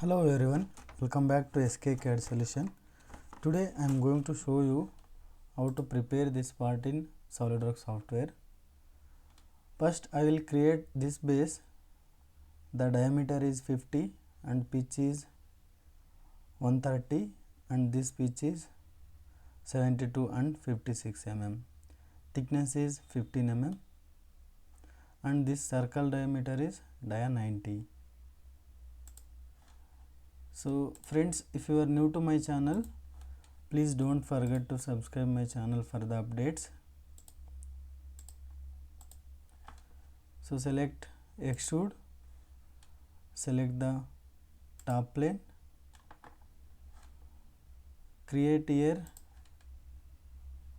Hello everyone, welcome back to SK CAD Solution. Today I am going to show you how to prepare this part in SolidWorks software. First I will create this base. The diameter is 50 and pitch is 130 and this pitch is 72 and 56 mm. Thickness is 15 mm and this circle diameter is dia 90. So friends, if you are new to my channel, please don't forget to subscribe my channel for the updates. So select extrude, select the top plane, create here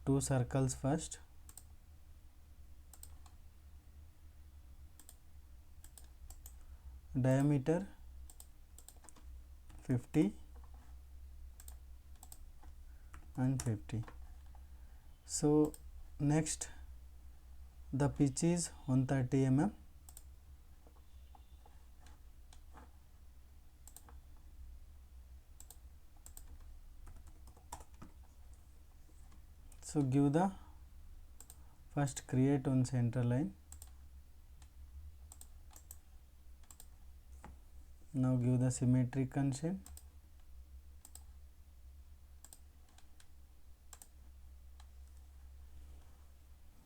two circles first, diameter 50 and 50. So next the pitch is 130 mm. So give the first create one center line. Now give the symmetric constraint.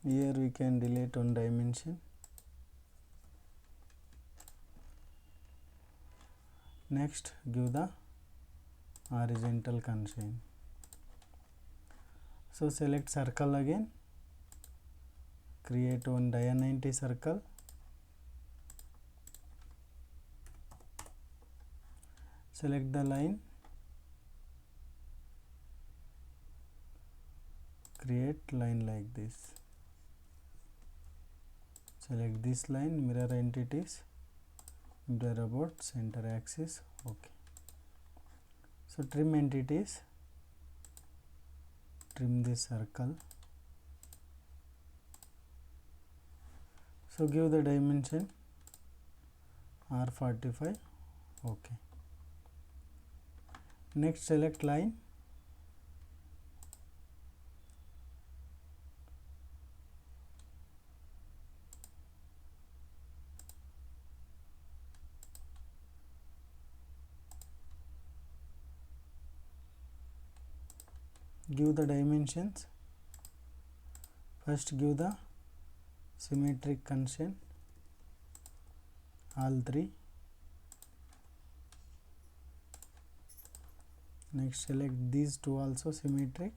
Here we can delete one dimension. Next give the horizontal constraint. So select circle again, create one dia 90 circle, select the line, create line like this, select this line, mirror entities, mirror about center axis, okay. So trim entities, trim this circle. So give the dimension R45, okay. Next select line, give the dimensions. First give the symmetric constraint, all three. Next select these two also symmetric.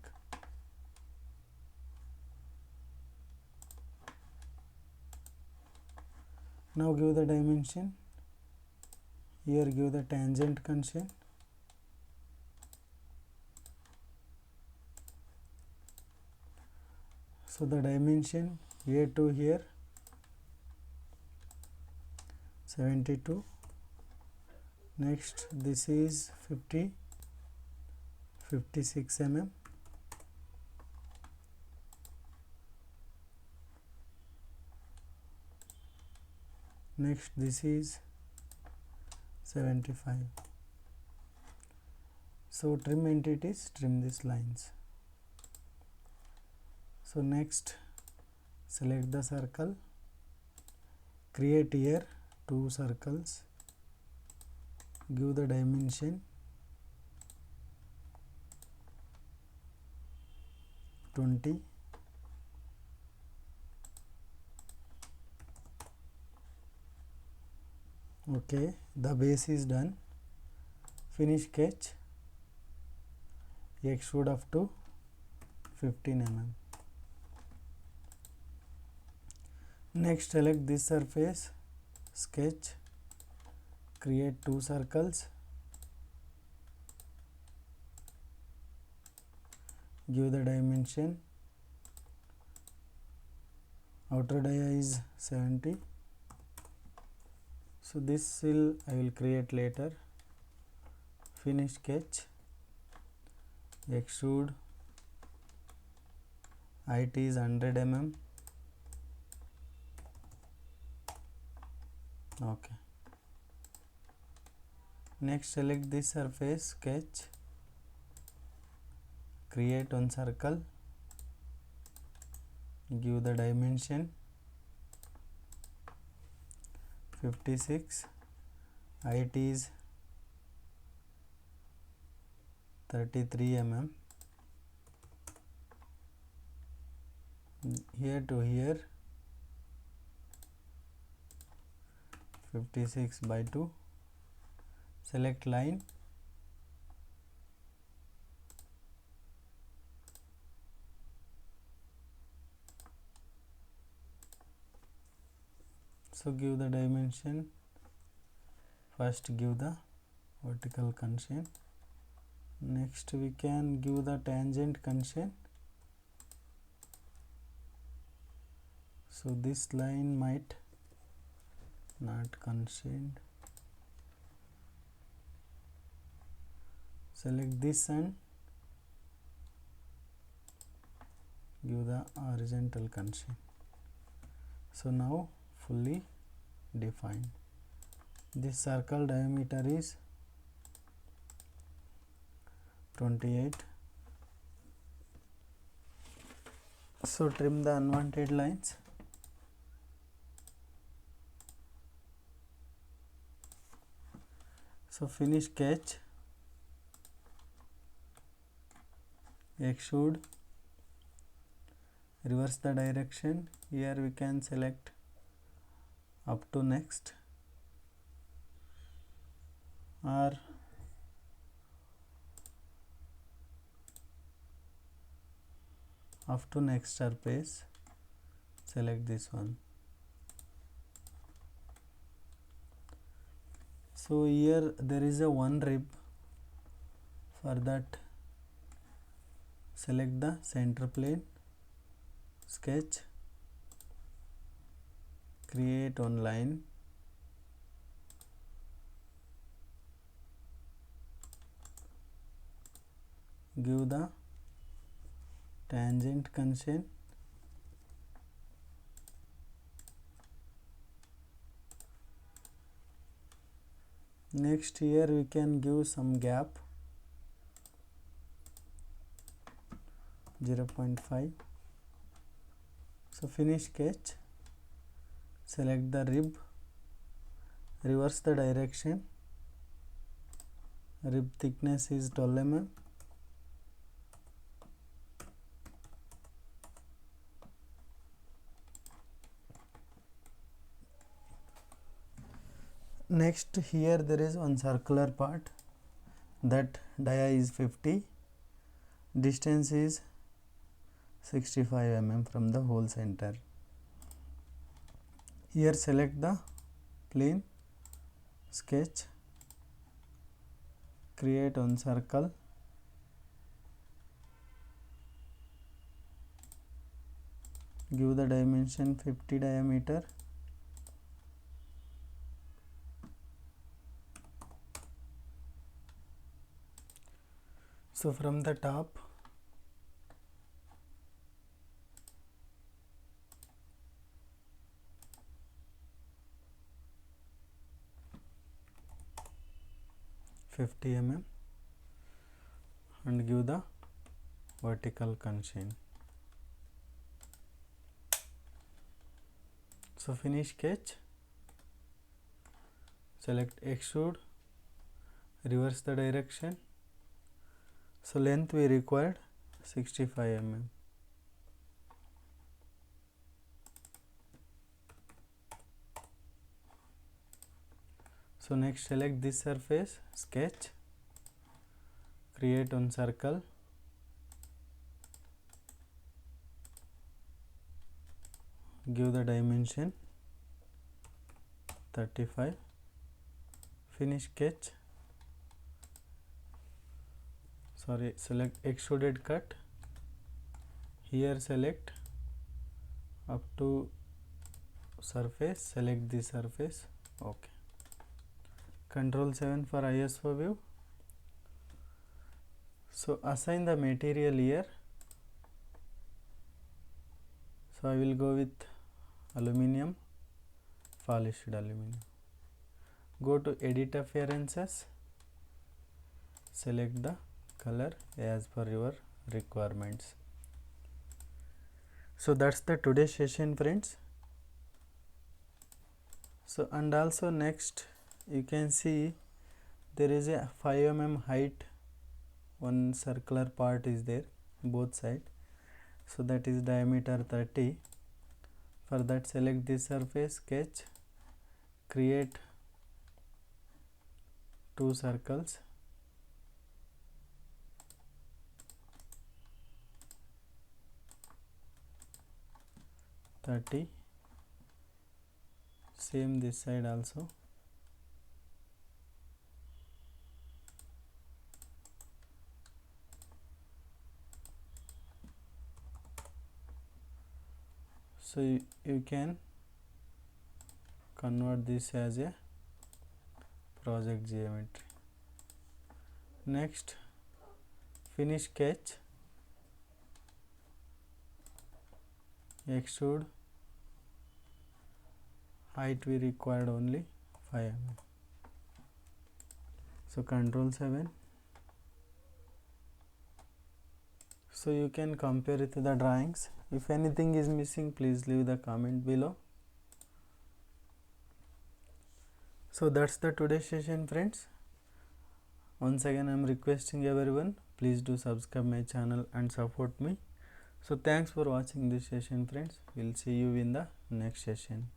Now give the dimension. Here give the tangent constraint. So the dimension here to here 72. Next this is 56 mm. Next this is 75. So trim entities, trim these lines. So next select the circle, create here two circles, give the dimension 20. Okay, the base is done. Finish sketch, extrude up to 15 mm. Next select this surface, sketch, create two circles, give the dimension, outer dia is 70. So this I will create later. Finish sketch, extrude, height is 100 mm. Okay. Next select this surface, sketch, create one circle, give the dimension 56, height is 33 mm, here to here 56 by 2, select line, so give the dimension, first give the vertical constraint, next we can give the tangent constraint. So this line might not constrained, select this and give the horizontal constraint. So now fully defined. This circle diameter is 28. So trim the unwanted lines. So finish sketch, extrude, reverse the direction, here we can select up to next or up to next surface, select this one. So here there is a one rib, for that select the center plane, sketch, create one line, give the tangent constraint, next here we can give some gap 0.5. So finish sketch, select the rib, reverse the direction, rib thickness is 12 mm, next here there is one circular part, that dia is 50, distance is 65 mm from the hole center. Here select the plane, sketch, create one circle, give the dimension 50 diameter, so from the top mm and give the vertical constraint. So finish sketch, select extrude, reverse the direction, so length we required 65 mm. So next select this surface, sketch, create one circle, give the dimension 35, finish sketch, select extruded cut, here select up to surface, select the surface, okay. Control 7 for ISO view. So assign the material here, so I will go with aluminum, polished aluminum. Go to edit appearances, select the color as per your requirements. So that's the today's session, friends. So and also next you can see there is a 5 mm height, one circular part is there both side, so that is diameter 30. For that, select this surface, sketch, create 2 circles, .30, same this side also. So you can convert this as a project geometry. Next, finish sketch, extrude, height we required only 5 mm. So Control 7. So you can compare it to the drawings. If anything is missing, please leave the comment below. So that's the today's session, friends. Once again I am requesting everyone, please do subscribe my channel and support me. So thanks for watching this session, friends. We'll see you in the next session.